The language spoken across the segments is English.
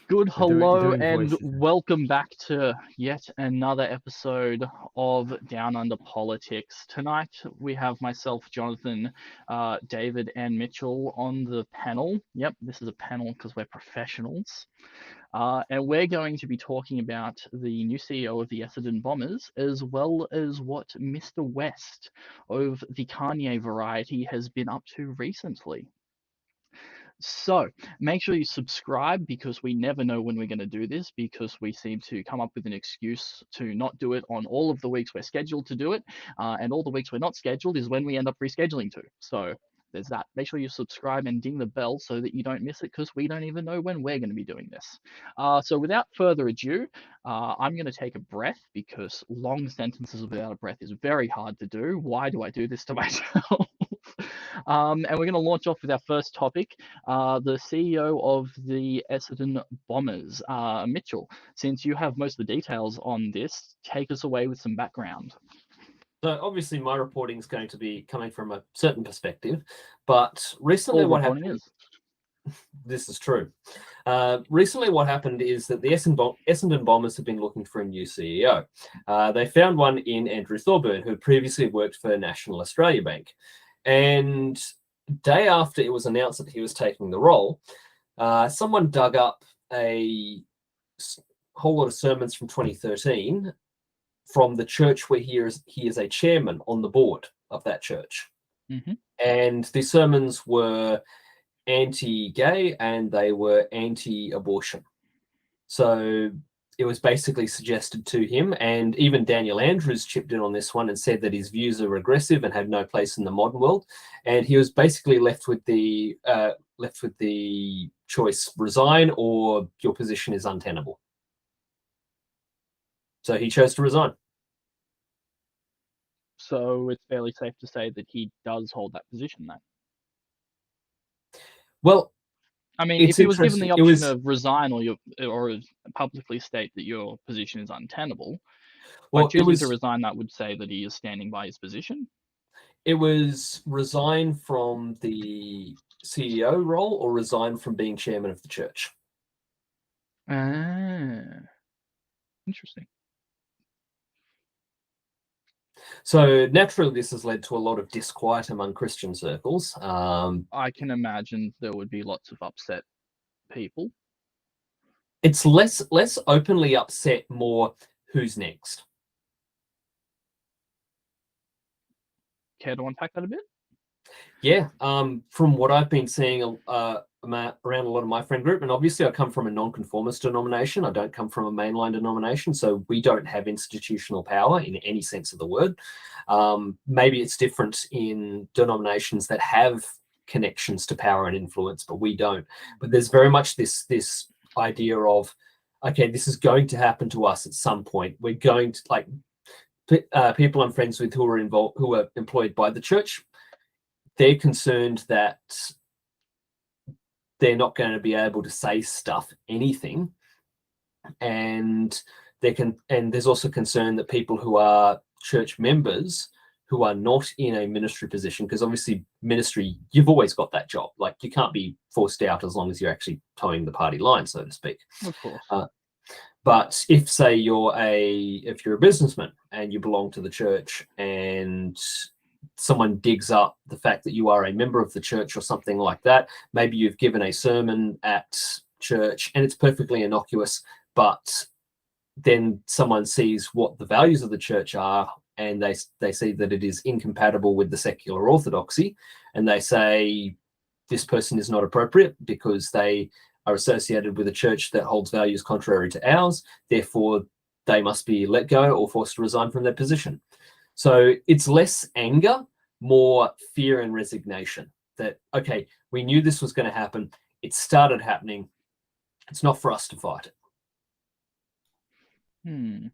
Good We're hello doing and voices. welcome back to yet another episode of Down Under Politics. Tonight we have myself, Jonathan, David, and Mitchell on the panel. Yep, this is a panel because we're professionals. And we're going to be talking about the new CEO of the Essedon Bombers, as well as what Mr. West of the Kanye variety has been up to recently. So make sure you subscribe because we never know when we're going to do this because we seem to come up with an excuse to not do it on all of the weeks we're scheduled to do it. And all the weeks we're not scheduled is when we end up rescheduling to. So there's that. Make sure you subscribe and ding the bell so that you don't miss it because we don't even know when we're going to be doing this. So without further ado, I'm going to take a breath because long sentences without a breath is very hard to do. Why do I do this to myself? And we're going to launch off with our first topic, the CEO of the Essedon Bombers. Mitchell, since you have most of the details on this, take us away with some background. So obviously my reporting is going to be coming from a certain perspective, but recently All what reporting happened, is. this is true. Recently what happened is that the Essendon Bombers have been looking for a new CEO. They found one in Andrew Thorburn, who had previously worked for National Australia Bank. And day after it was announced that he was taking the role, someone dug up a whole lot of sermons from 2013 from the church where he is a chairman on the board of that church. Mm-hmm. And the sermons were anti-gay and they were anti-abortion. So it was basically suggested to him, and even Daniel Andrews chipped in on this one and said that his views are regressive and had no place in the modern world. And he was basically left with the choice: resign or your position is untenable. So he chose to resign. So it's fairly safe to say that he does hold that position then. Well, I mean, if he was given the option of resign or publicly state that your position is untenable, by choosing to resign, that would say that he is standing by his position. It was resign from the CEO role or resign from being chairman of the church. Interesting. So naturally, this has led to a lot of disquiet among Christian circles. I can imagine there would be lots of upset people. It's less openly upset, more who's next. Care to unpack that a bit? Yeah, from what I've been seeing around a lot of my friend group, and obviously I come from a non-conformist denomination. I don't come from a mainline denomination, so we don't have institutional power in any sense of the word. Maybe it's different in denominations that have connections to power and influence, but we don't. But there's very much this idea of, okay, this is going to happen to us at some point. We're going to, like, people I'm friends with who are employed by the church, they're concerned that they're not going to be able to say anything. And there's also concern that people who are church members who are not in a ministry position, because obviously ministry, you've always got that job. Like, you can't be forced out as long as you're actually towing the party line, so to speak. Of course. But if, say, if you're a businessman and you belong to the church and someone digs up the fact that you are a member of the church or something like that, maybe you've given a sermon at church and it's perfectly innocuous, but then someone sees what the values of the church are and they see that it is incompatible with the secular orthodoxy, and they say this person is not appropriate because they are associated with a church that holds values contrary to ours, therefore they must be let go or forced to resign from their position. So it's less anger, more fear and resignation that, okay, we knew this was going to happen. It started happening. It's not for us to fight it.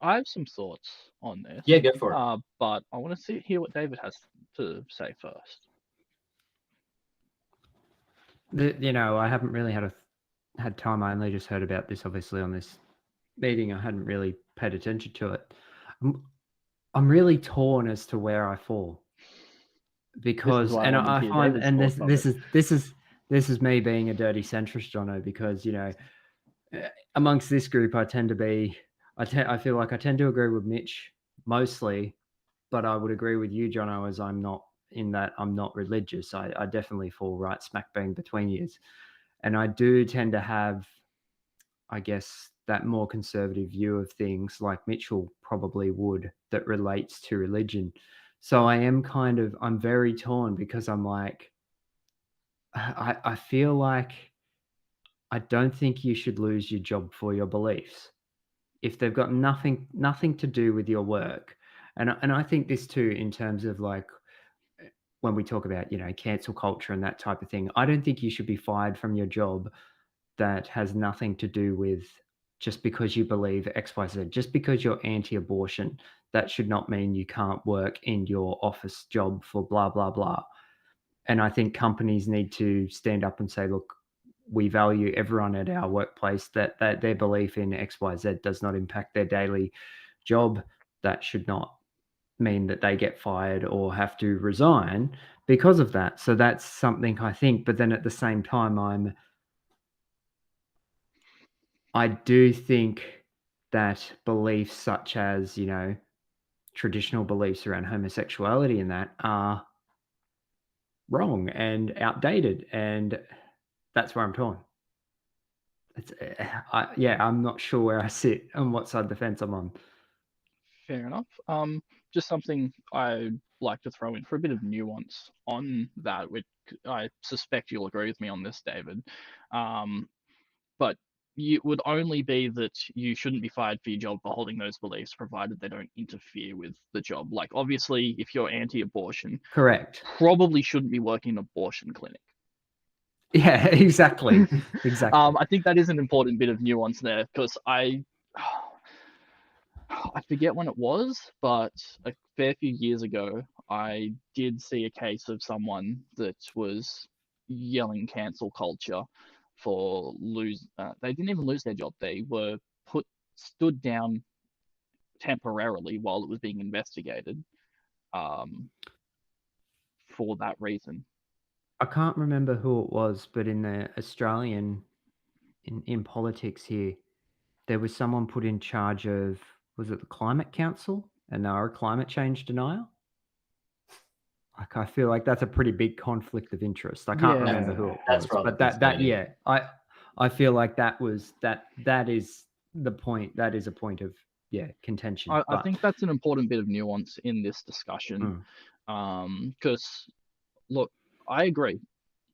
I have some thoughts on this. Yeah, go for it. But I want to hear what David has to say first. I haven't really had time. I only just heard about this, obviously, on this meeting. I hadn't really paid attention to it. I'm really torn as to where I fall, because, and I find, and this this is me being a dirty centrist, Jono, because, amongst this group, I feel like I tend to agree with Mitch mostly, but I would agree with you, Jono, as I'm not religious. I definitely fall right smack bang between yous. And I do tend to have, I guess, that more conservative view of things like Mitchell probably would, that relates to religion. So I'm very torn, because I'm like, I feel like I don't think you should lose your job for your beliefs if they've got nothing to do with your work. And I think this too, in terms of like, when we talk about, cancel culture and that type of thing, I don't think you should be fired from your job that has nothing to do with, just because you believe XYZ, just because you're anti-abortion, that should not mean you can't work in your office job for blah, blah, blah. And I think companies need to stand up and say, look, we value everyone at our workplace, that their belief in XYZ does not impact their daily job. That should not mean that they get fired or have to resign because of that. So that's something I think. But then at the same time, I do think that beliefs such as, traditional beliefs around homosexuality and that are wrong and outdated. And that's where I'm torn. I'm not sure where I sit, on what side of the fence I'm on. Fair enough. Just something I'd like to throw in for a bit of nuance on that, which I suspect you'll agree with me on this, David. But it would only be that you shouldn't be fired for your job for holding those beliefs, provided they don't interfere with the job. Like, obviously, if you're anti-abortion, Correct. probably shouldn't be working in an abortion clinic. Yeah, exactly. Exactly. I think that is an important bit of nuance there, because I forget when it was, but a fair few years ago, I did see a case of someone that was yelling cancel culture for they didn't even lose their job. They were stood down temporarily while it was being investigated, for that reason. I can't remember who it was, but in the Australian, in politics here, there was someone put in charge of, was it the Climate Council? And they were a climate change denier. Like, I feel like that's a pretty big conflict of interest. I can't remember who it was, but I feel like that is the point. That is a point of contention. I think that's an important bit of nuance in this discussion, because look, I agree.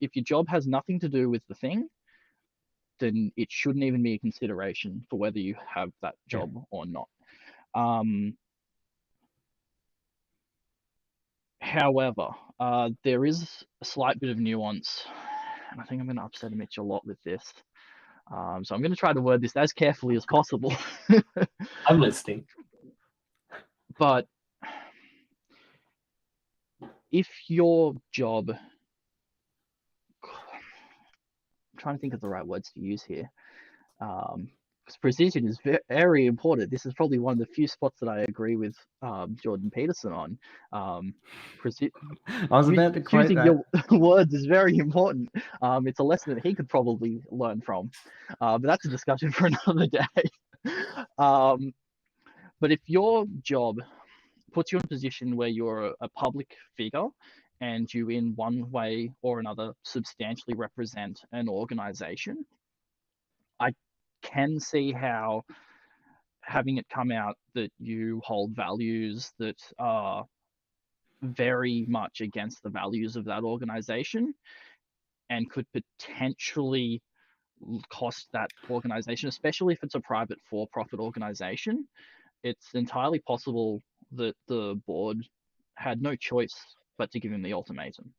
If your job has nothing to do with the thing, then it shouldn't even be a consideration for whether you have that job or not. However, there is a slight bit of nuance, and I think I'm going to upset Mitch a lot with this. So I'm going to try to word this as carefully as possible. I'm listening. But if your job, I'm trying to think of the right words to use here, because precision is very important. This is probably one of the few spots that I agree with Jordan Peterson on. I was about to quote choosing that. your words is very important. It's a lesson that he could probably learn from, but that's a discussion for another day. But if your job puts you in a position where you're a public figure and you in one way or another substantially represent an organization, I can see how having it come out that you hold values that are very much against the values of that organization and could potentially cost that organization, especially if it's a private for-profit organization. It's entirely possible that the board had no choice but to give him the ultimatum.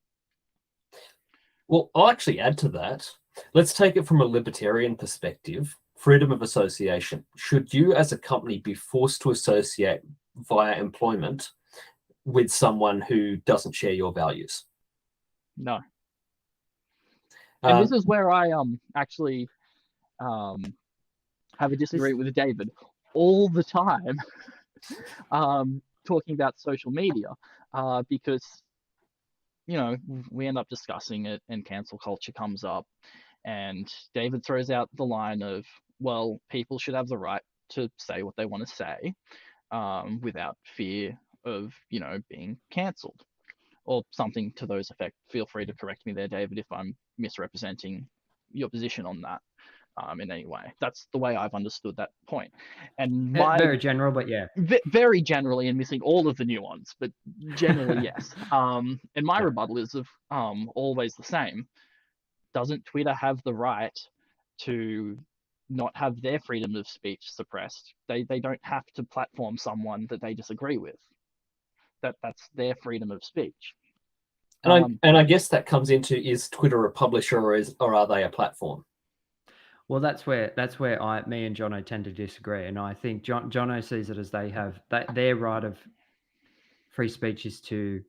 Well, I'll actually add to that. Let's take it from a libertarian perspective. Freedom of association. Should you as a company be forced to associate via employment with someone who doesn't share your values? No. And this is where I actually have a disagreement with David all the time, talking about social media, because we end up discussing it, and cancel culture comes up, and David throws out the line of, well, people should have the right to say what they want to say, without fear of, being cancelled, or something to those effect. Feel free to correct me there, David, if I'm misrepresenting your position on that, in any way. That's the way I've understood that point. And Very general, but yeah. very generally, and missing all of the nuance, but generally, yes. And my Yeah. rebuttal is always the same. Doesn't Twitter have the right to not have their freedom of speech suppressed? They don't have to platform someone that they disagree with. That's their freedom of speech. And I guess that comes into, is Twitter a publisher, or are they a platform? Well, that's where me and Jono tend to disagree, and I think Jono sees it as they have their right of free speech is to,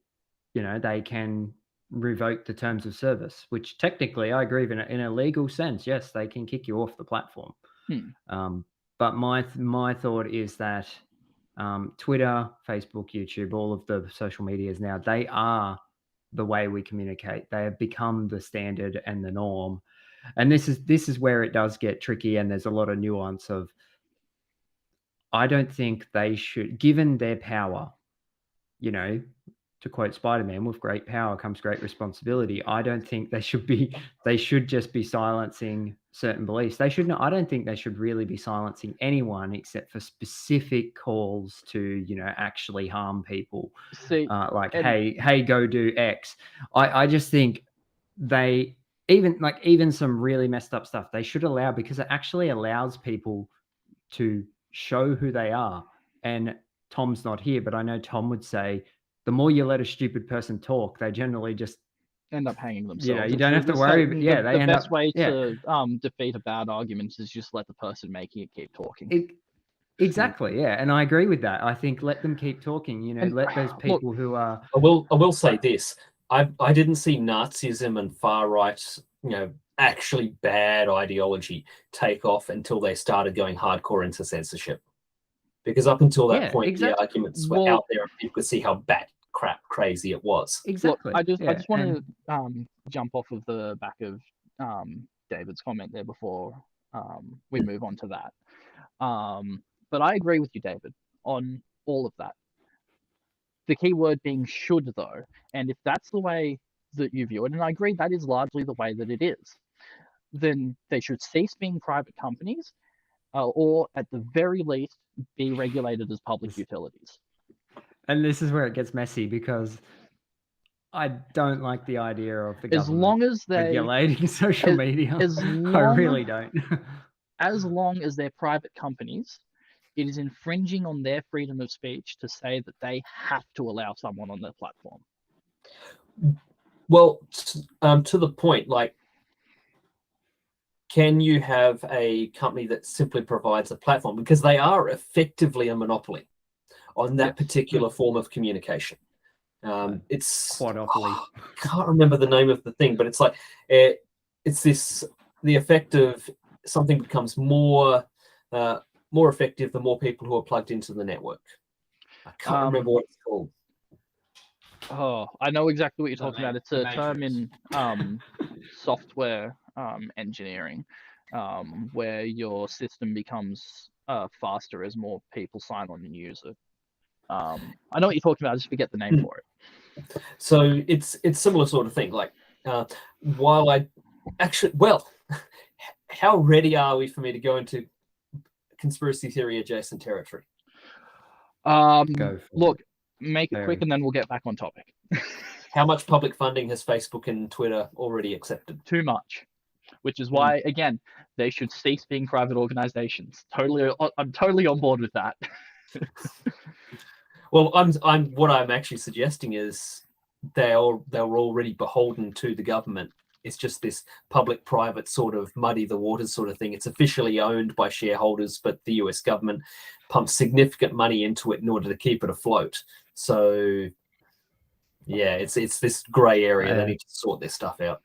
they can revoke the terms of service, which technically I agree in a legal sense, yes, they can kick you off the platform. But my thought is that Twitter, Facebook, YouTube, all of the social medias now, they are the way we communicate. They have become the standard and the norm. And this is where it does get tricky, and there's a lot of nuance of, I don't think they should, given their power, to quote Spider-Man, with great power comes great responsibility. I don't think they should just be silencing certain beliefs. I don't think they should really be silencing anyone except for specific calls to, actually harm people. See, hey, go do X. I just think they, even some really messed up stuff, they should allow, because it actually allows people to show who they are. And Tom's not here, but I know Tom would say, the more you let a stupid person talk, they generally just end up hanging themselves. You don't have to worry. But yeah, the best way to defeat a bad argument is just let the person making it keep talking. Exactly. Yeah, and I agree with that. I think let them keep talking. Let those people who are. I will say this. I didn't see Nazism and far right, actually bad ideology take off until they started going hardcore into censorship. Because up until that point, exactly, the arguments were out there, and people could see how bat crap crazy it was. Exactly. Look, I just want to jump off of the back of David's comment there before we move on to that. But I agree with you, David, on all of that. The key word being should, though, and if that's the way that you view it, and I agree that is largely the way that it is, then they should cease being private companies, or at the very least be regulated as public utilities. And this is where it gets messy, because I don't like the idea of the government regulating social media. I really don't. As long as they're private companies, it is infringing on their freedom of speech to say that they have to allow someone on their platform. Well, to the point, can you have a company that simply provides a platform? Because they are effectively a monopoly on that particular form of communication. It's quadopoly. I can't remember the name of the thing, but it's like it's the effect of something becomes more effective the more people who are plugged into the network. I can't remember what it's called. Oh, I know exactly what you're talking about. It's a term in software engineering, where your system becomes faster as more people sign on and use it. I know what you're talking about. I just forget the name for it. So it's similar sort of thing. While I actually, how ready are we for me to go into conspiracy theory adjacent territory? Look, make it quick, and then we'll get back on topic. How much public funding has Facebook and Twitter already accepted? Too much, which is why, again, they should cease being private organizations. I'm totally on board with that. Well, what I'm actually suggesting is they were already beholden to the government. It's just this public-private sort of muddy the waters sort of thing. It's officially owned by shareholders, but the US government pumps significant money into it in order to keep it afloat. So, yeah, it's this grey area. They need to sort their stuff out.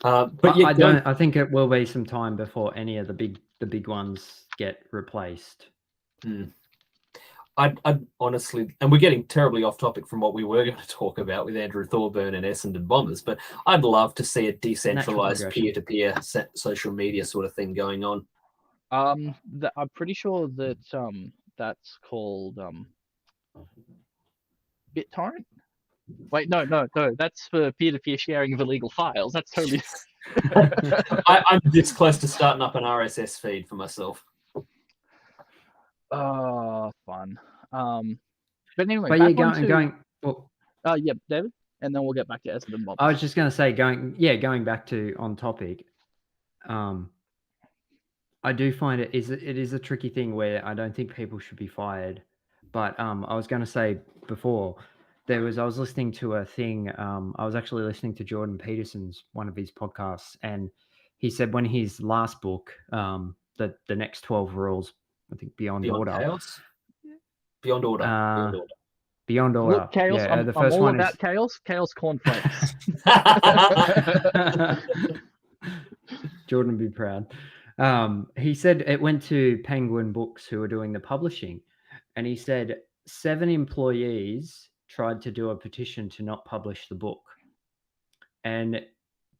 But yeah, I think it will be some time before any of the big ones get replaced. I'd honestly, and we're getting terribly off topic from what we were going to talk about with Andrew Thorburn and Essendon Bombers, but I'd love to see a decentralized peer-to-peer social media sort of thing going on. I'm pretty sure that that's called BitTorrent. Wait, no, that's for peer-to-peer sharing of illegal files. That's totally. I'm this close to starting up an RSS feed for myself. Fun. But anyway, But back yeah, onto, going. Well, yeah, David, and then we'll get back to Essendon Bombers. I was just going to say, going back to on topic. I do find it is a tricky thing where I don't think people should be fired. But I was going to say before I was listening to a thing. I was actually listening to Jordan Peterson's one of his podcasts, and he said when his last book, the next 12 rules, I think Beyond Order. Chaos? Beyond Order. Beyond Order. Beyond Order. Look, Chaos. Yeah, I'm all about Chaos. Chaos cornflakes. Jordan would be proud. He said it went to Penguin Books, who are doing the publishing, and he said 7 employees tried to do a petition to not publish the book, and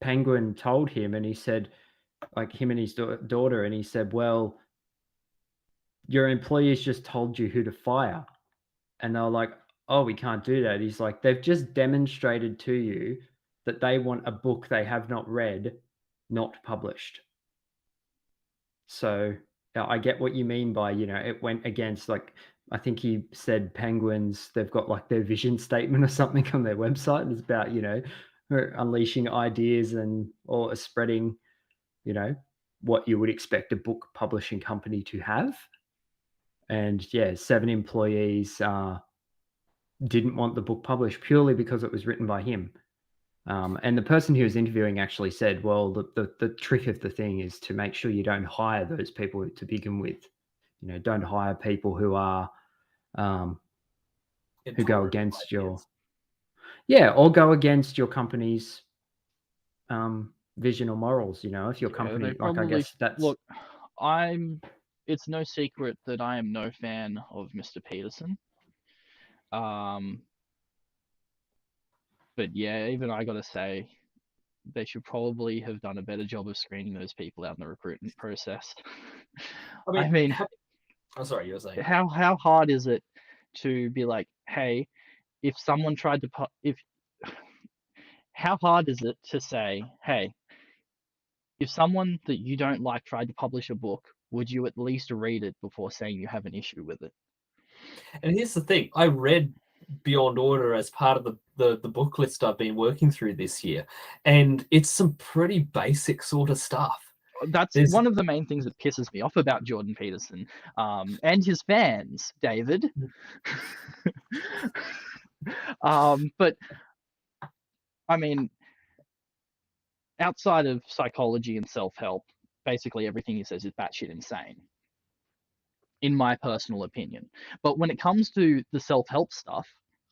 Penguin told him, and he said, like, him and his daughter, and he said, well, your employees just told you who to fire. And they were like, oh, we can't do that. He's like, they've just demonstrated to you that they want a book they have not read not published. So I get what you mean by, it went against, like, I think he said Penguins, they've got like their vision statement or something on their website. And it's about, unleashing ideas or spreading, what you would expect a book publishing company to have. And yeah, 7 employees didn't want the book published purely because it was written by him. And the person he was interviewing actually said, well, the trick of the thing is to make sure you don't hire those people to begin with. Don't hire people who are who go against your or go against your company's vision or morals. If your company, I guess that's look. It's no secret that I am no fan of Mr. Peterson. But yeah, even I gotta say, they should probably have done a better job of screening those people out in the recruitment process. I mean, I'm sorry, you were saying. How hard is it to be like, hey, if someone tried to how hard is it to say, hey, if someone that you don't like tried to publish a book, would you at least read it before saying you have an issue with it? And here's the thing, I read Beyond Order as part of the book list I've been working through this year, and it's some pretty basic sort of stuff. That's one of the main things that pisses me off about Jordan Peterson and his fans, David. But I mean, outside of psychology and self-help, basically everything he says is batshit insane, in my personal opinion. But when it comes to the self-help stuff,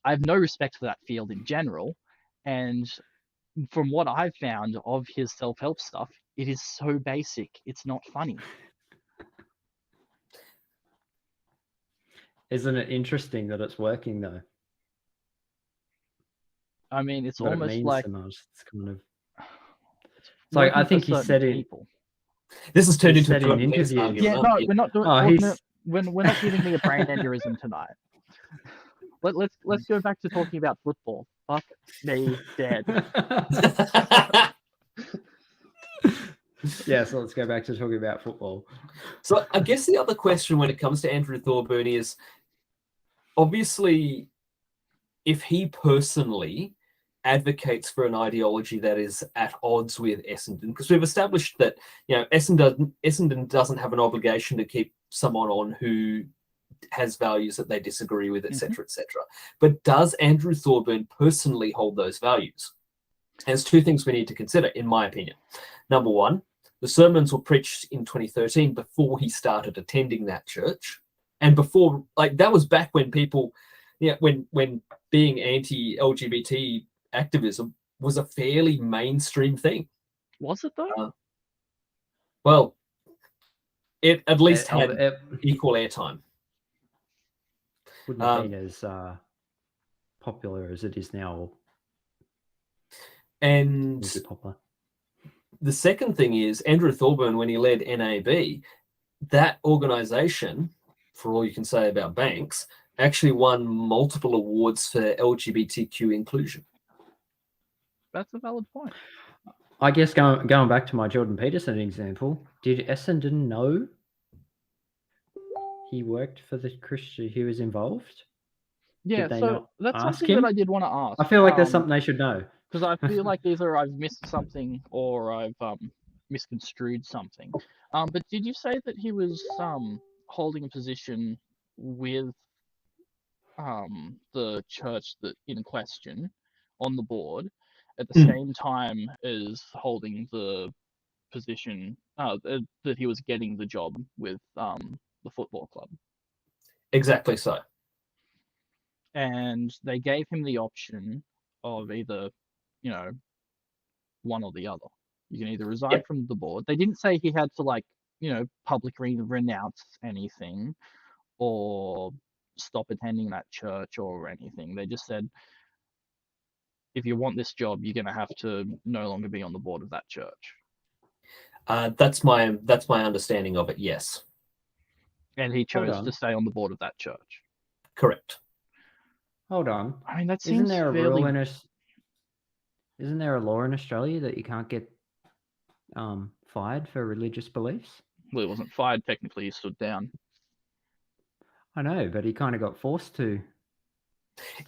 I have no respect for that field in general. And from what I've found of his self-help stuff, it is so basic, it's not funny. Isn't it interesting that it's working though? I mean, it's but almost it means like so much. It's kind of. It's like I think he said it. This has turned into an interview. Yeah, no, we're not doing. We're not giving me a brain aneurysm tonight. Let's go back to talking about football. Fuck me dead. Yeah, so let's go back to talking about football. So I guess the other question when it comes to Andrew Thorburn is, obviously, if he personally advocates for an ideology that is at odds with Essendon, because we've established that Essendon doesn't have an obligation to keep someone on who has values that they disagree with, etc., etc. But does Andrew Thorburn personally hold those values? There's 2 things we need to consider, in my opinion. Number 1, the sermons were preached in 2013 before he started attending that church, and before, like, that was back when people, when being anti-LGBT activism was a fairly mainstream thing. Was it though? Well, it at least had equal airtime. wouldn't have been as popular as it is now. Or And would be popular. the second thing is Andrew Thorburn, when he led NAB, that organization, for all you can say about banks, actually won multiple awards for LGBTQ inclusion. That's a valid point. I guess going back to my Jordan Peterson example, did Essendon know he worked for the Christian? He was involved. Yeah, Did they so not that's ask something him? that I did want to ask. I feel like there's something they should know. Because I feel like either I've missed something or I've misconstrued something. But did you say that he was holding a position with the church that in question on the board at the same time as holding the position that he was getting the job with the football club? Exactly so. And they gave him the option of either, one or the other. You can either resign from the board. They didn't say he had to publicly renounce anything or stop attending that church or anything. They just said, if you want this job, you're going to have to no longer be on the board of that church. That's my understanding of it. Yes. And he chose to stay on the board of that church. Correct. Hold on. I mean, that Isn't seems there a fairly... rule in Isn't there a law in Australia that you can't get fired for religious beliefs? Well, he wasn't fired technically. He stood down. I know, but he kind of got forced to.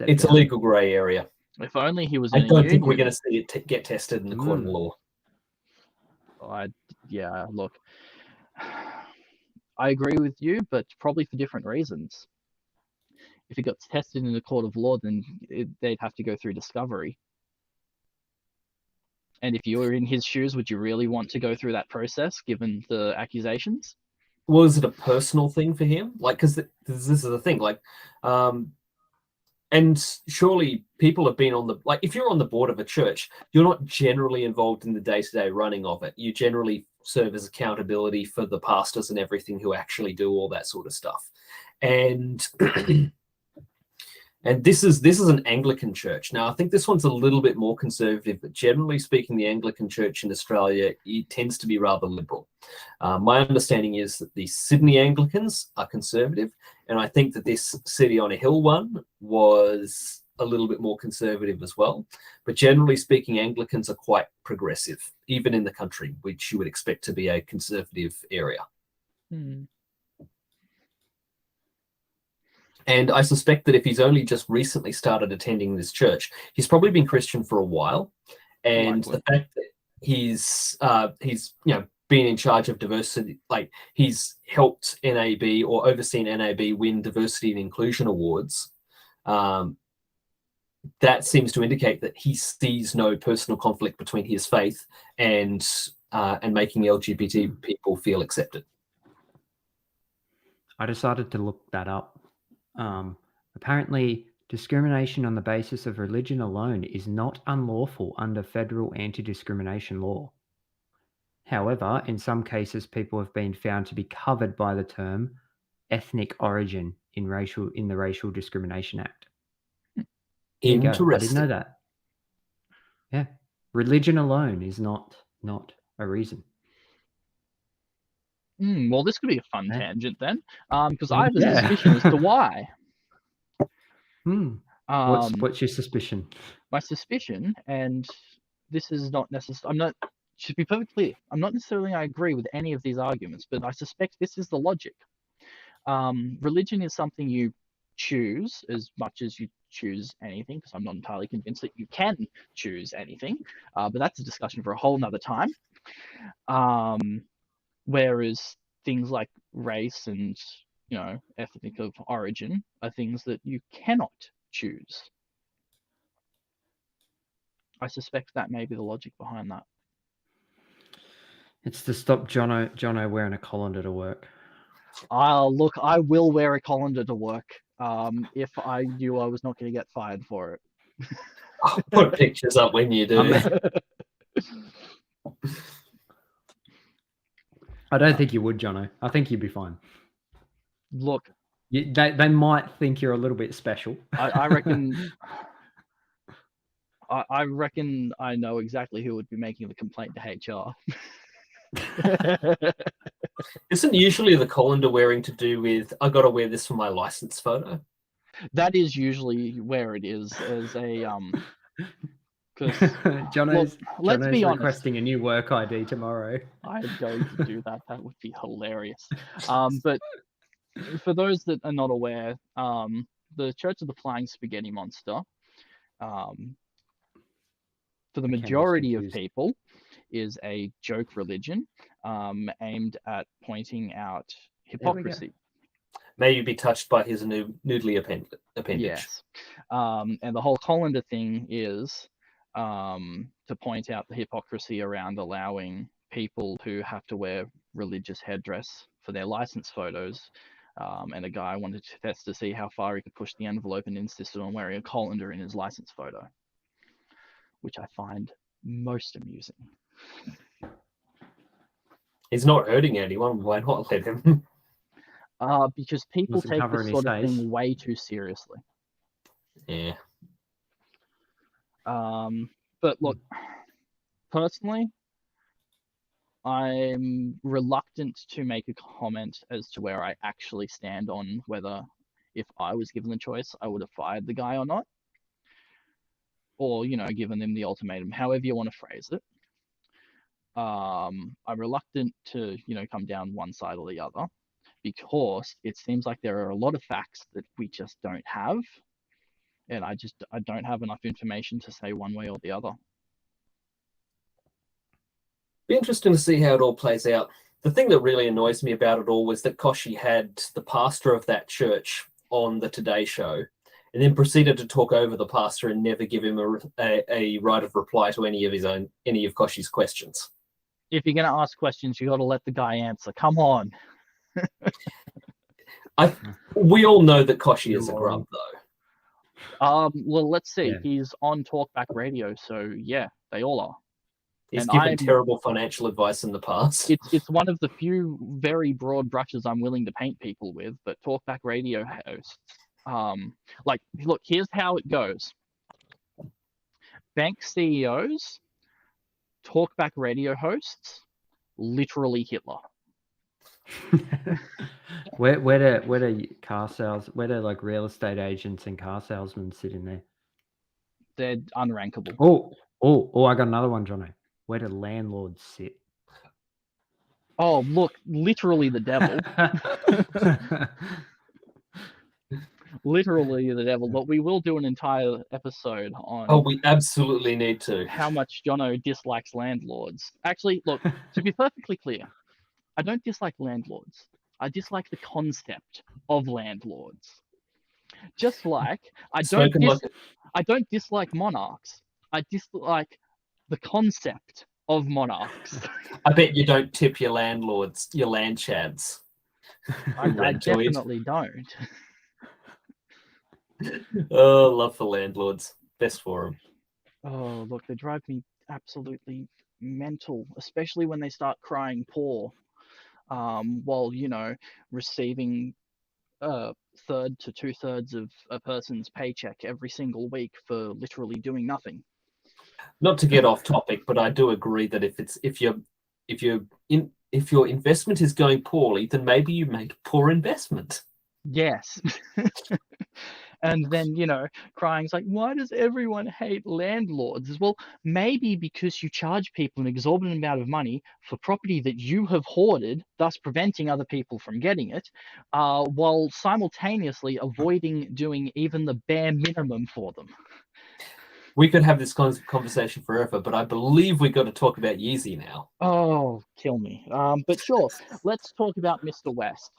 It's a legal grey area. If only he was I in a don't union. think we're going to see it get tested in the court of law. Look, I agree with you, but probably for different reasons. If it got tested in the court of law, then they'd have to go through discovery. And if you were in his shoes, would you really want to go through that process, given the accusations? Well, is it a personal thing for him? Because this is the thing. And surely people have been on the... if you're on the board of a church, you're not generally involved in the day-to-day running of it. You generally serve as accountability for the pastors and everything who actually do all that sort of stuff. And... And this is an Anglican church. Now, I think this one's a little bit more conservative, but generally speaking, the Anglican church in Australia, it tends to be rather liberal. My understanding is that the Sydney Anglicans are conservative, and I think that this City on a Hill one was a little bit more conservative as well. But generally speaking, Anglicans are quite progressive, even in the country, which you would expect to be a conservative area. And I suspect that if he's only just recently started attending this church, he's probably been Christian for a while. And the fact that he's been in charge of diversity, he's helped NAB or overseen NAB win diversity and inclusion awards, that seems to indicate that he sees no personal conflict between his faith and making LGBT people feel accepted. I decided to look that up. Apparently, discrimination on the basis of religion alone is not unlawful under federal anti-discrimination law. However, in some cases, people have been found to be covered by the term ethnic origin in the Racial Discrimination Act. Interesting. I didn't know that. Yeah, religion alone is not a reason. Well, this could be a fun tangent then, because I have a suspicion as to why. What's your suspicion? My suspicion, and this is not necessarily... should be perfectly clear, I'm not necessarily I agree with any of these arguments, but I suspect this is the logic. Religion is something you choose as much as you choose anything, because I'm not entirely convinced that you can choose anything, but that's a discussion for a whole nother time. Whereas things like race and, ethnic of origin are things that you cannot choose. I suspect that may be the logic behind that. It's to stop Jono wearing a colander to work. Look, I will wear a colander to work if I knew I was not going to get fired for it. I'll put pictures up when you do. I don't think you would, Jono. I think you'd be fine. Look, They might think you're a little bit special. I reckon. I reckon I know exactly who would be making the complaint to HR. Isn't usually the colander wearing to do with I got to wear this for my license photo? That is usually where it is, as a because Jono's let's be honest. requesting a new work ID tomorrow. I'm going to do that. That would be hilarious. But for those that are not aware, the Church of the Flying Spaghetti Monster, for the majority of people, is a joke religion aimed at pointing out hypocrisy. May you be touched by his noodly appendage. Yes. And the whole colander thing is to point out the hypocrisy around allowing people who have to wear religious headdress for their license photos. And a guy wanted to test to see how far he could push the envelope and insisted on wearing a colander in his license photo, which I find most amusing. He's not hurting anyone. Why not let him? Because people take this sort of thing way too seriously. Yeah. But look, personally, I'm reluctant to make a comment as to where I actually stand on whether, if I was given the choice, I would have fired the guy or not. Or, given them the ultimatum, however you want to phrase it. I'm reluctant to, come down one side or the other, because it seems like there are a lot of facts that we just don't have. And I don't have enough information to say one way or the other. Be interesting to see how it all plays out. The thing that really annoys me about it all was that Koshy had the pastor of that church on the Today Show, and then proceeded to talk over the pastor and never give him a right of reply to any of Koshy's questions. If you're going to ask questions, you got to let the guy answer. Come on. We all know that Koshy is a grub, though. Well, let's see. Yeah. He's on Talkback Radio, so yeah, they all are. He's given terrible financial advice in the past. It's one of the few very broad brushes I'm willing to paint people with, but Talkback Radio hosts, look, here's how it goes. Bank CEOs, Talkback Radio hosts, literally Hitler. where do car sales? Where do like real estate agents and car salesmen sit in there? They're unrankable. Oh! I got another one, Jono. Where do landlords sit? Oh, look, literally the devil. Literally the devil. But we will do an entire episode on. Oh, we absolutely need to. How much Jono dislikes landlords. Actually, look, to be perfectly clear, I don't dislike landlords. I dislike the concept of landlords. Just like I don't dislike monarchs. I dislike the concept of monarchs. I bet you don't tip your landlords, your land chads. I definitely don't. Oh, love for landlords. Best for them. Oh, look, they drive me absolutely mental, especially when they start crying poor. While, receiving a third to 2/3 of a person's paycheck every single week for literally doing nothing. Not to get off topic, but I do agree that if your investment is going poorly, then maybe you make poor investment. Yes. And then, crying's like, why does everyone hate landlords? Well, maybe because you charge people an exorbitant amount of money for property that you have hoarded, thus preventing other people from getting it, while simultaneously avoiding doing even the bare minimum for them. We could have this conversation forever, but I believe we got to talk about Yeezy now. Oh, kill me. But sure, let's talk about Mr. West.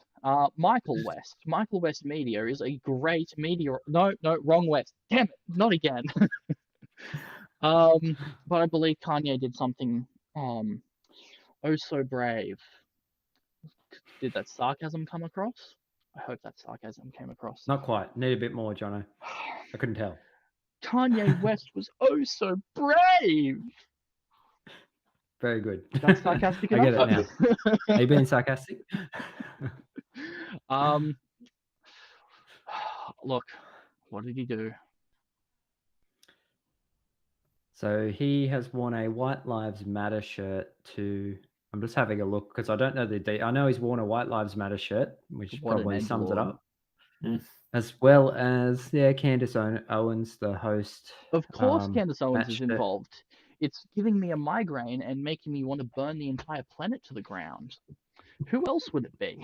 Michael West. Michael West Media is a great media. No, wrong West. Damn it, not again. But I believe Kanye did something oh so brave. Did that sarcasm come across? I hope that sarcasm came across. Not quite. Need a bit more, Jono. I couldn't tell. Kanye West was oh so brave. Very good. That's sarcastic I enough? get it now. Are you being sarcastic? Look, what did he do? So he has worn a White Lives Matter shirt to. I'm just having a look because I don't know the date. I know he's worn a White Lives Matter shirt, which What an probably sums it edgelord. up. Mm. As well as Candace Owens, the host. Of course, Candace Owens is matched it. involved. It's giving me a migraine and making me want to burn the entire planet to the ground. Who else would it be?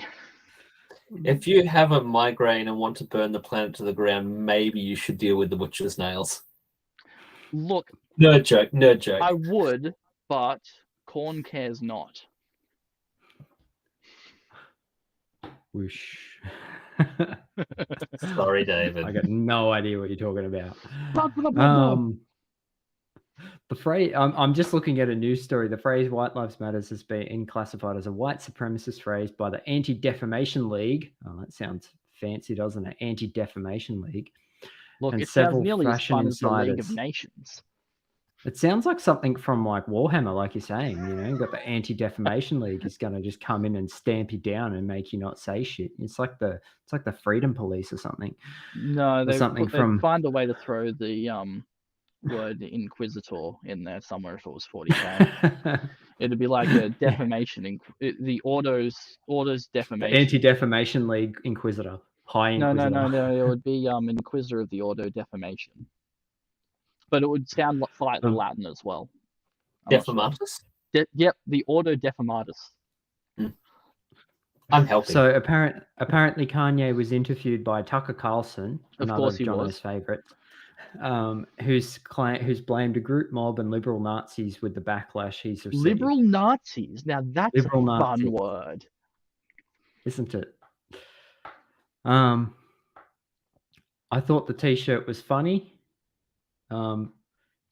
If you have a migraine and want to burn the planet to the ground, maybe you should deal with the witch's nails. Look, Nerd joke, nerd joke. I would, but Korn cares not. Whoosh. Sorry, David. I got no idea what you're talking about. Blah, blah, blah, blah. The phrase, I'm just looking at a news story. The phrase White Lives Matters has been classified as a white supremacist phrase by the Anti-Defamation League. Oh, that sounds fancy, doesn't it? Anti-Defamation League. Look, and it sounds several nearly as fashion fun as the League of insiders. Nations. It sounds like something from like Warhammer, like you're saying. You know, you've got the Anti-Defamation League is going to just come in and stamp you down and make you not say shit. It's like the Freedom Police or something. No, Or something they'd from find a way to throw the word Inquisitor in there somewhere if it was 40k. It'd be like a defamation. The orders the defamation. Anti-Defamation League Inquisitor, High Inquisitor. No. It would be Inquisitor of the Ordo Defamation. But it would sound slightly Latin as well. Defamatus? Yep, the Ordo Defamatus. I'm helping. So apparently Kanye was interviewed by Tucker Carlson, another of Jono's favourites, who's blamed a group mob and liberal Nazis with the backlash he's received. Liberal Nazis? Now that's liberal a fun word. Isn't it? I thought the t-shirt was funny.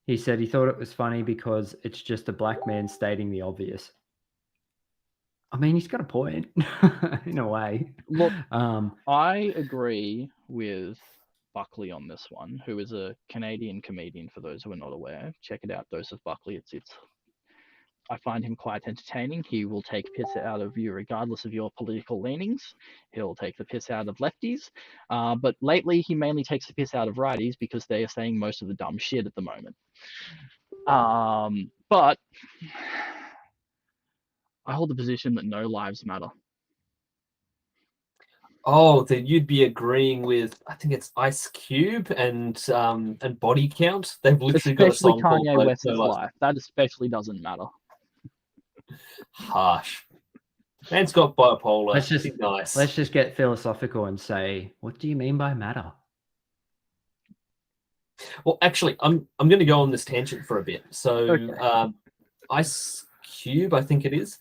He said he thought it was funny because it's just a black man stating the obvious. I mean, he's got a point in a way. Look, I agree with Buckley on this one, who is a Canadian comedian, for those who are not aware. Check it out, Dose of Buckley. It's I find him quite entertaining. He will take piss out of you regardless of your political leanings. He'll take the piss out of lefties. But lately, he mainly takes the piss out of righties because they are saying most of the dumb shit at the moment. But I hold the position that no lives matter. Oh, then you'd be agreeing with, I think it's Ice Cube and Body Count. They've literally got a song called Kanye West's Life. That especially doesn't matter. Harsh. Man's got bipolar. Let's just get philosophical and say, what do you mean by matter? Well, actually, I'm going to go on this tangent for a bit. So, okay. Ice Cube, I think it is,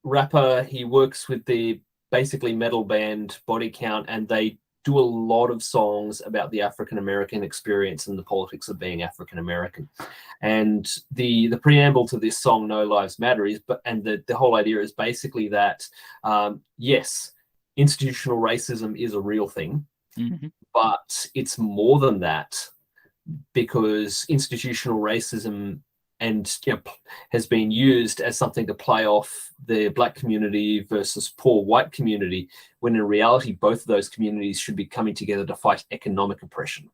rapper. He works with the basically metal band Body Count, and they do a lot of songs about the African American experience and the politics of being African American. And the preamble to this song, "No Lives Matter," the whole idea is basically that yes, institutional racism is a real thing, but it's more than that, because institutional racism has been used as something to play off the black community versus poor white community, when in reality both of those communities should be coming together to fight economic oppression.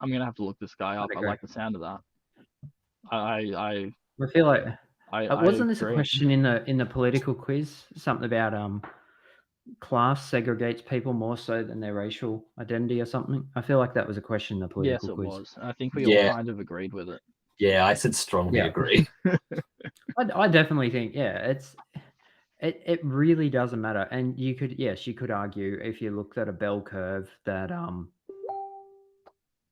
I'm gonna have to look this guy up. I like the sound of that. I feel like wasn't this a question in the political quiz? Something about class segregates people more so than their racial identity or something. I feel like that was a question in the political quiz. Yes, it was. I think we all kind of agreed with it. Yeah, I said strongly agree. I definitely think, it really doesn't matter. And you could argue, if you looked at a bell curve, that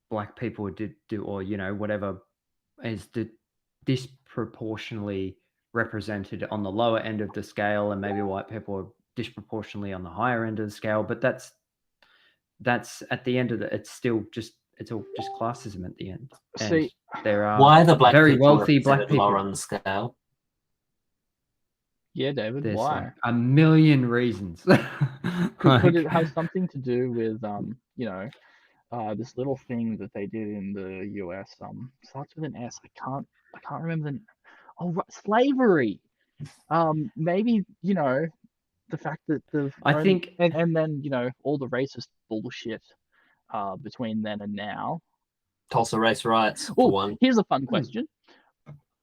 black people would do, or whatever is disproportionately represented on the lower end of the scale, and maybe white people are disproportionately on the higher end of the scale. But that's at the end of it's all just classism at the end. See, there are why the black very people wealthy black people lower on the scale. Yeah, David, there's why? like a million reasons. Could it have something to do with this little thing that they did in the US? Starts with an S. I can't remember the. Oh, slavery. Maybe the fact that I think and then all the racist bullshit between then and now. Tulsa race riots, for Oh, one. here's a fun question.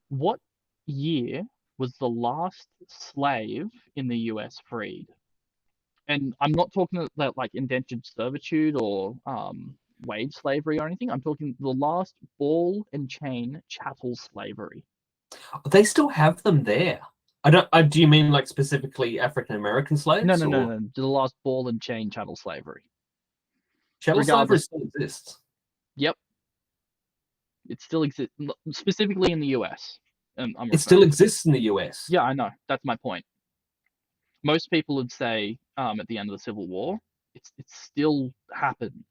What year was the last slave in the US freed? And I'm not talking about like indentured servitude or wage slavery or anything. I'm talking the last ball and chain chattel slavery. They still have them there. Do you mean like specifically African American slaves? No. The last ball and chain chattel slavery. Chattel slavery still exists. Yep. It still exists, specifically in the US. It still exists in the US. Yeah, I know. That's my point. Most people would say at the end of the Civil War, it still happens.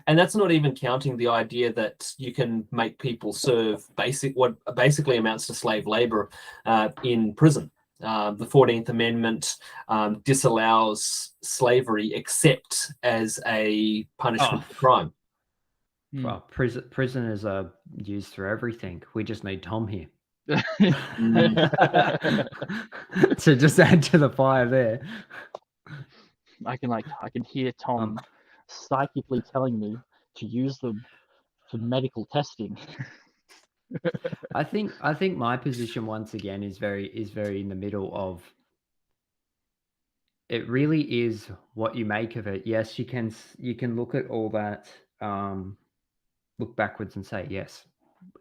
And that's not even counting the idea that you can make people serve what basically amounts to slave labor in prison. The 14th Amendment disallows slavery except as a punishment for crime. Well, prisoners are used for everything. We just need Tom here. To just add to the fire there. I can hear Tom psychically telling me to use them for medical testing. I think my position once again is very in the middle of, it really is what you make of it. Yes, you can look at all that, look backwards and say, yes,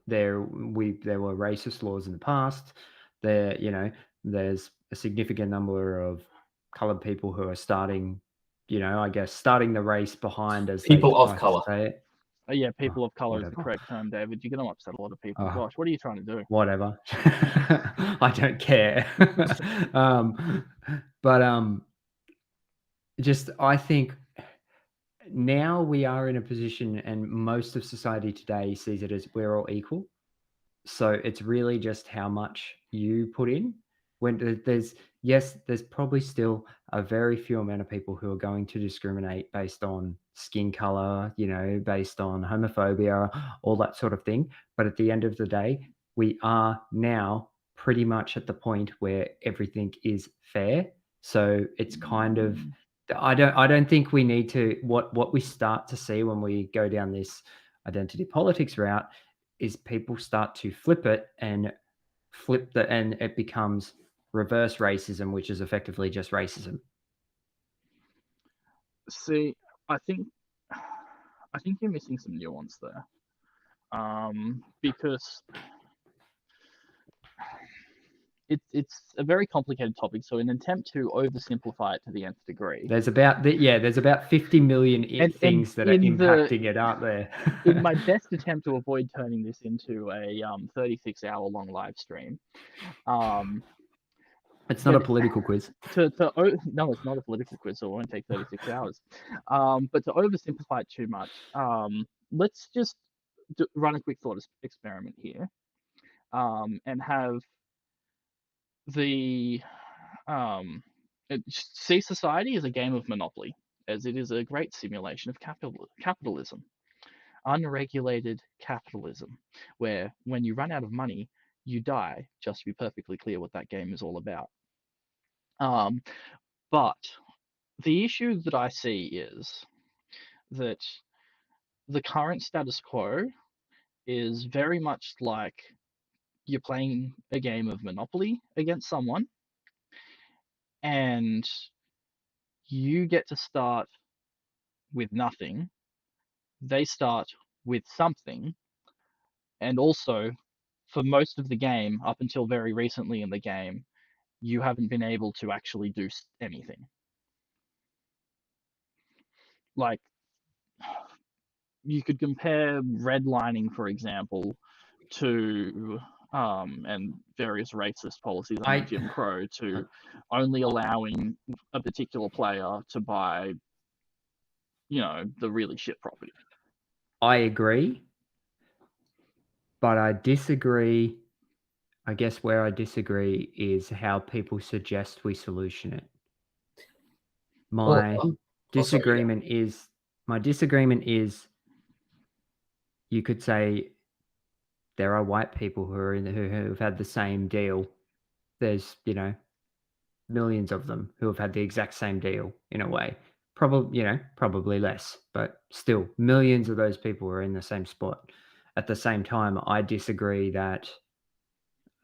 there were racist laws in the past. There's a significant number of colored people who are starting the race behind, as people of color. Say it. Yeah, people of color is the correct term, David. You're going to upset a lot of people. Gosh, what are you trying to do? Whatever. I don't care. Just, I think now we are in a position, and most of society today sees it as we're all equal. So it's really just how much you put in. When there's probably still a very few amount of people who are going to discriminate based on skin color, based on homophobia, all that sort of thing. But at the end of the day, we are now pretty much at the point where everything is fair. So it's kind of, I don't think we need to, what we start to see when we go down this identity politics route is people start to flip it and and it becomes reverse racism, which is effectively just racism. See, I think you're missing some nuance there, because it's a very complicated topic. So, in an attempt to oversimplify it to the nth degree, there's about 50 million things that are impacting it, aren't there? In my best attempt to avoid turning this into a 36-hour long live stream, it's not a political quiz. No, it's not a political quiz, so it won't take 36 hours. But to oversimplify it too much, let's just run a quick thought experiment here, and have see society as a game of Monopoly, as it is a great simulation of capitalism. Unregulated capitalism, where when you run out of money, you die, just to be perfectly clear what that game is all about. But the issue that I see is that the current status quo is very much like you're playing a game of Monopoly against someone, and you get to start with nothing. They start with something, and also for most of the game, up until very recently in the game, you haven't been able to actually do anything. Like, you could compare redlining, for example, to and various racist policies under Jim Crow, to only allowing a particular player to buy, the really shit property. I agree, but I disagree. I guess where I disagree is how people suggest we solution it. My disagreement is you could say there are white people who have had the same deal. There's, millions of them who have had the exact same deal in a way. Probably less, but still millions of those people are in the same spot. At the same time, I disagree that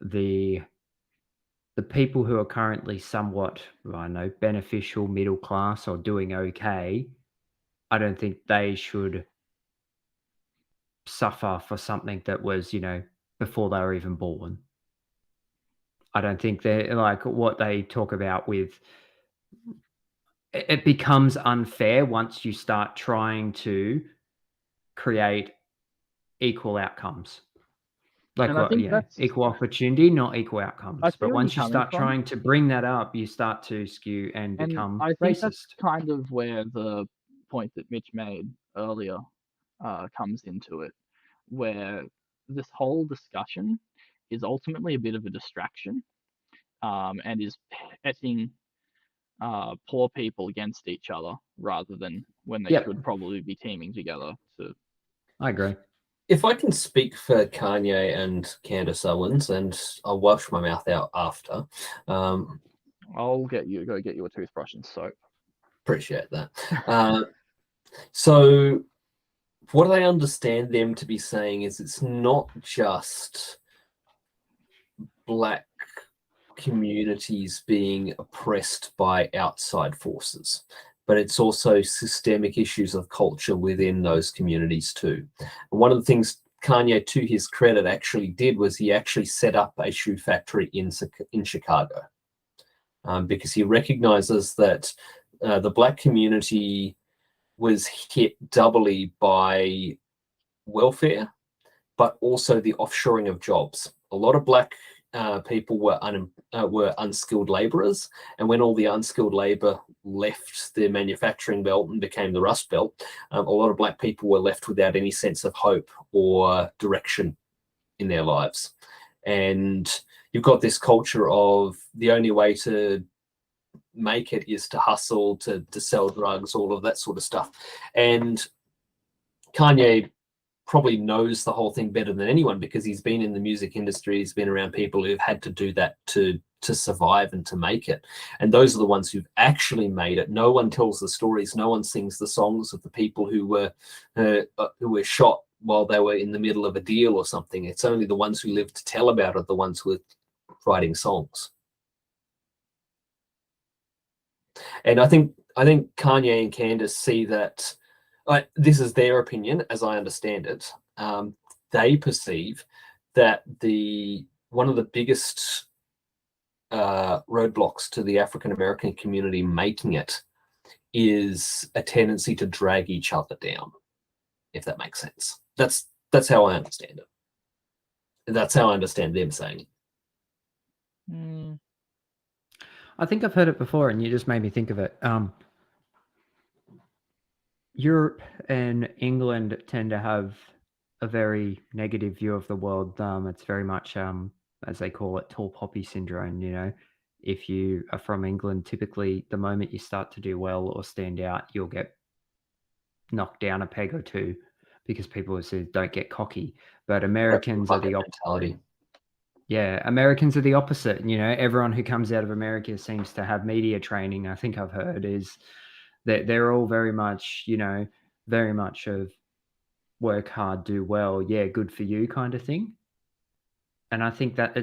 the people who are currently somewhat, I don't know, beneficial, middle class, or doing okay, I don't think they should suffer for something that was, before they were even born. I don't think they're like what they talk about with it becomes unfair once you start trying to create equal outcomes. Like And I what, think that's equal opportunity, not equal I outcomes. see But where you're once you coming start from, trying to bring that up, you start to skew and and become I think that's racist. kind of where the point that Mitch made earlier comes into it, where this whole discussion is ultimately a bit of a distraction, and is pitting poor people against each other rather than when they Yep, should probably be teaming together to. I agree. If I can speak for Kanye and Candace Owens, and I'll wash my mouth out after. I'll go get you a toothbrush and soap. Appreciate that. So what I understand them to be saying is it's not just Black communities being oppressed by outside forces, but it's also systemic issues of culture within those communities too. And one of the things Kanye, to his credit, actually did was he actually set up a shoe factory in Chicago, because he recognizes that the Black community was hit doubly by welfare, but also the offshoring of jobs. A lot of Black people were unskilled laborers, and when all the unskilled labor left the manufacturing belt and became the Rust Belt, a lot of Black people were left without any sense of hope or direction in their lives. And you've got this culture of the only way to make it is to hustle, to sell drugs, all of that sort of stuff. And Kanye probably knows the whole thing better than anyone because he's been in the music industry. He's been around people who've had to do that to survive and to make it. And those are the ones who've actually made it. No one tells the stories. No one sings the songs of the people who were shot while they were in the middle of a deal or something. It's only the ones who live to tell about it, the ones who are writing songs. And I think Kanye and Candace see that. This is their opinion, as I understand it. They perceive that one of the biggest roadblocks to the African American community making it is a tendency to drag each other down, if that makes sense. That's how I understand it. That's how I understand them saying it. I think I've heard it before, and you just made me think of it. Europe and England tend to have a very negative view of the world. It's very much, as they call it, tall poppy syndrome. If you are from England, typically the moment you start to do well or stand out, you'll get knocked down a peg or two because people say don't get cocky. But Americans are the opposite. Yeah, Americans are the opposite. Everyone who comes out of America seems to have media training. I think I've heard is that they're all very much, very much of work hard, do well, yeah, good for you kind of thing. And I think that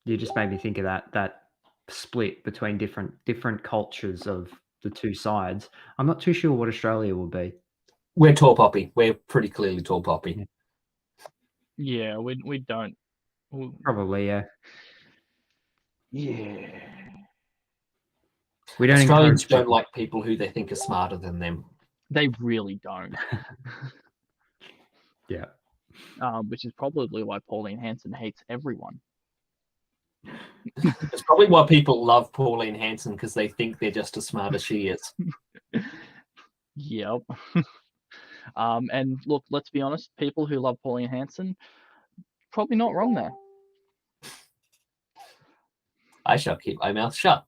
you just made me think of that split between different cultures of the two sides. I'm not too sure what Australia will be. We're tall poppy. We're pretty clearly tall poppy. Yeah, we don't. Probably, yeah. Yeah. We don't Australians encourage don't like people who they think are smarter than them. They really don't. Yeah. Which is probably why Pauline Hanson hates everyone. It's probably why people love Pauline Hanson, because they think they're just as smart as she is. Yep. And look, let's be honest, people who love Pauline Hanson, probably not wrong there. I shall keep my mouth shut.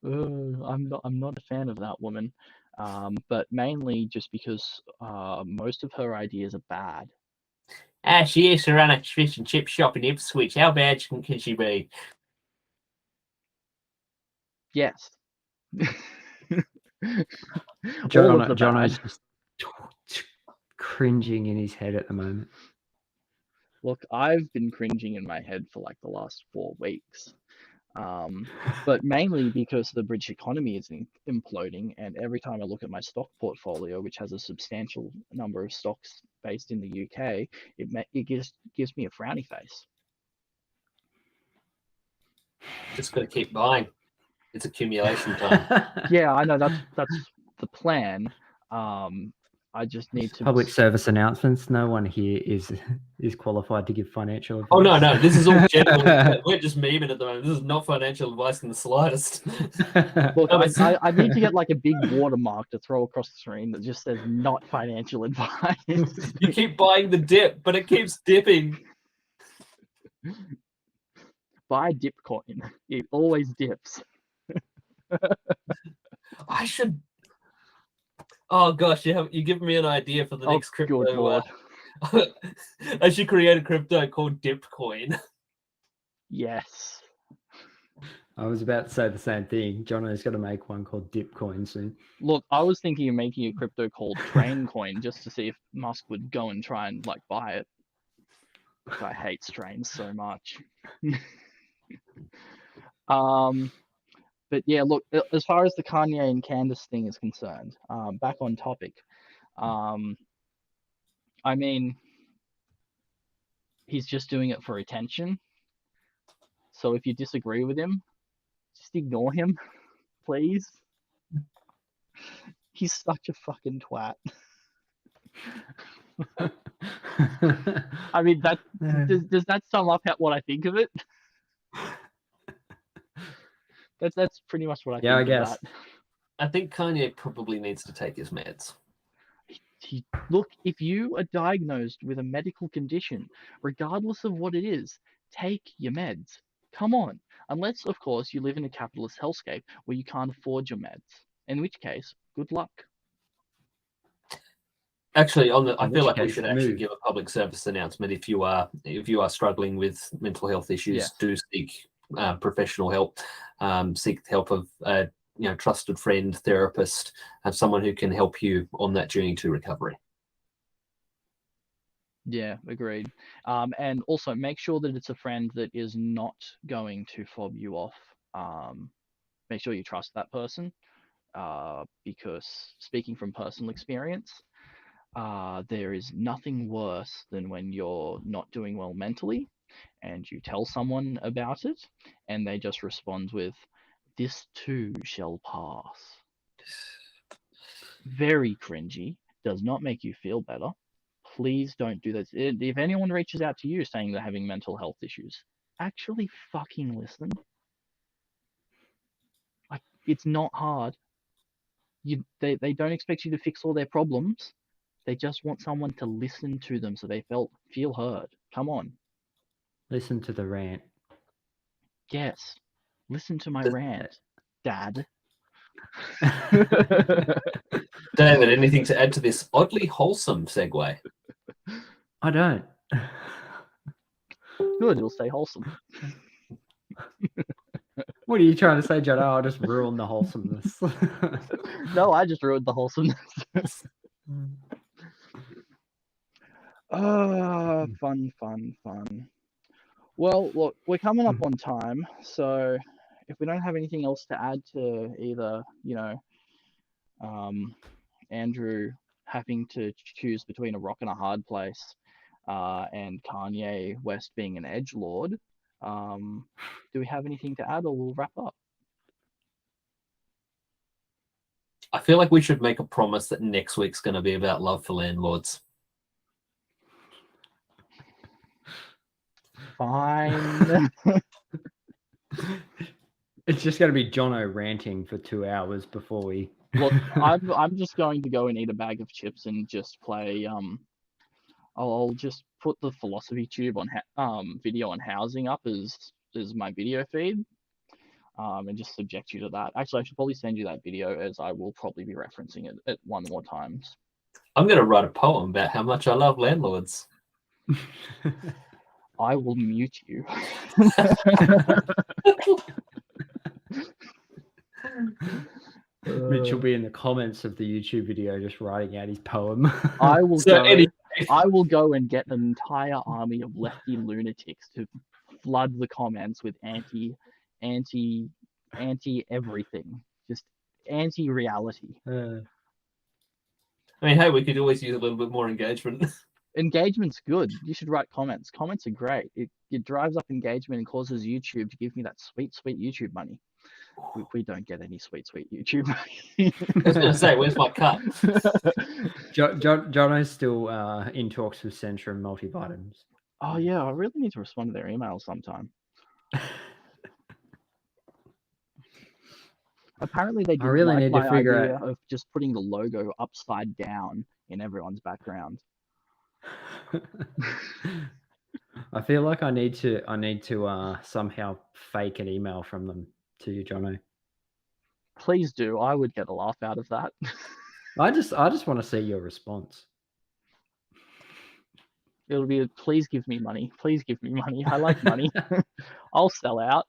I'm not a fan of that woman, but mainly just because most of her ideas are bad. She used to run a fish and chip shop in Ipswich. How bad can she be? Yes. All of the Jono's bad. just cringing in his head at the moment. Look, I've been cringing in my head for like the last 4 weeks. But mainly because the British economy is imploding, and every time I look at my stock portfolio, which has a substantial number of stocks based in the UK, it gives me a frowny face. Just got to keep buying. It's accumulation time. Yeah, I know that's the plan. I just need to Public service announcements. No one here is qualified to give financial advice. Oh, no. This is all general. We're just memeing at the moment. This is not financial advice in the slightest. Look, I need to get like a big watermark to throw across the screen that just says not financial advice. You keep buying the dip, but it keeps dipping. Buy Dipcoin. It always dips. I should. Oh gosh, you're giving me an idea for the next crypto. Good Lord. I should create a crypto called Dipcoin. Yes. I was about to say the same thing. Jono's got to make one called Dipcoin soon. Look, I was thinking of making a crypto called Traincoin just to see if Musk would go and try and like buy it. I hate strains so much. But yeah, look, as far as the Kanye and Candace thing is concerned, back on topic. I mean, he's just doing it for attention. So if you disagree with him, just ignore him, please. He's such a fucking twat. I mean, does that sum up what I think of it? That's pretty much what I think. I guess. Of that. I think Kanye probably needs to take his meds. Look, if you are diagnosed with a medical condition, regardless of what it is, take your meds. Come on. Unless, of course, you live in a capitalist hellscape where you can't afford your meds. In which case, good luck. Actually, I feel like we should actually give a public service announcement. If you are struggling with mental health issues, do seek professional help. Seek the help of a trusted friend, therapist, and someone who can help you on that journey to recovery. Yeah, agreed. And also make sure that it's a friend that is not going to fob you off. Make sure you trust that person, because speaking from personal experience, there is nothing worse than when you're not doing well mentally and you tell someone about it and they just respond with, "This too shall pass." Very cringy, does not make you feel better. Please don't do this. If anyone reaches out to you saying they're having mental health issues, actually fucking listen. Like, it's not hard. They don't expect you to fix all their problems. They just want someone to listen to them so they feel heard. Come on. Listen to the rant. Yes. Listen to my rant, Dad. David, anything to add to this oddly wholesome segue? I don't. Good, it'll stay wholesome. What are you trying to say, Jono? I'll just ruin the wholesomeness. No, I just ruined the wholesomeness. Fun. Well, look, we're coming up on time, so if we don't have anything else to add to either, Andrew having to choose between a rock and a hard place, and Kanye West being an edgelord, do we have anything to add, or we'll wrap up? I feel like we should make a promise that next week's going to be about love for landlords. Fine. It's just going to be Jono ranting for 2 hours before we. Look, I'm just going to go and eat a bag of chips and just play. I'll just put the philosophy tube on video on housing up as my video feed, and just subject you to that. Actually, I should probably send you that video, as I will probably be referencing it one more times. I'm going to write a poem about how much I love landlords. I will mute you. Mitch will be in the comments of the YouTube video just writing out his poem. I will So go. anyway, I will go and get an entire army of lefty lunatics to flood the comments with anti everything, just anti reality. I mean, hey, we could always use a little bit more engagement. Engagement's good. You should write comments. Comments are great. It drives up engagement and causes YouTube to give me that sweet YouTube money. We don't get any sweet YouTube money. I was going to say, where's my cut? Jono's still in talks with Centrum Multivitamins. Oh yeah, I really need to respond to their emails sometime. Apparently they didn't really like need to my figure idea out- of just putting the logo upside down in everyone's background. I feel like I need to somehow fake an email from them to you, Jono. Please do. I would get a laugh out of that. I just want to see your response. It'll be please give me money. Please give me money. I like money. I'll sell out.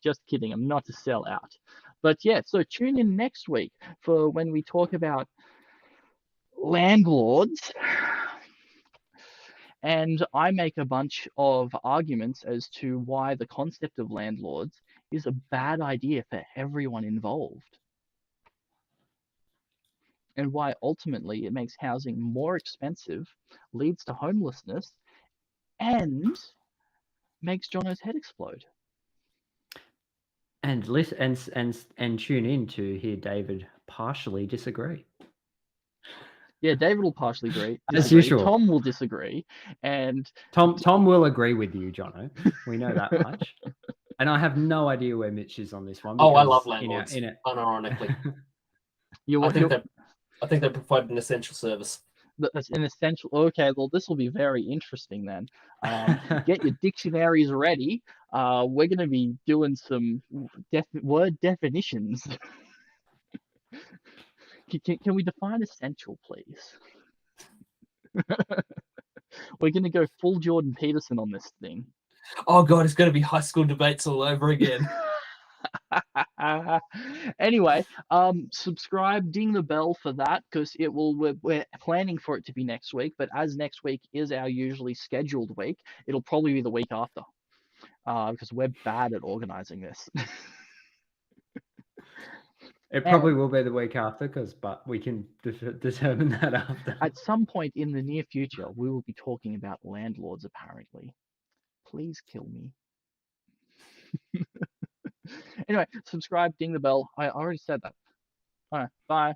Just kidding. I'm not a sellout. But yeah, so tune in next week for when we talk about landlords. And I make a bunch of arguments as to why the concept of landlords is a bad idea for everyone involved. And why ultimately it makes housing more expensive, leads to homelessness, and makes Jono's head explode. And listen and tune in to hear David partially disagree. Yeah, David will partially disagree. As usual. Tom will disagree, and Tom will agree with you, Jono. We know that much. And I have no idea where Mitch is on this one. Oh, I because love landlords. Unironically, I think they provide an essential service. That's an essential. Okay, well, this will be very interesting then. Get your dictionaries ready. We're going to be doing some word definitions. Can we define essential, please? We're going to go full Jordan Peterson on this thing. Oh god, it's going to be high school debates all over again. Anyway, subscribe, ding the bell for that, because we're planning for it to be next week, but as next week is our usually scheduled week, it'll probably be the week after, because we're bad at organizing this. It probably will be the week after, but we can determine that after. At some point in the near future, we will be talking about landlords, apparently. Please kill me. Anyway, subscribe, ding the bell. I already said that. All right, bye.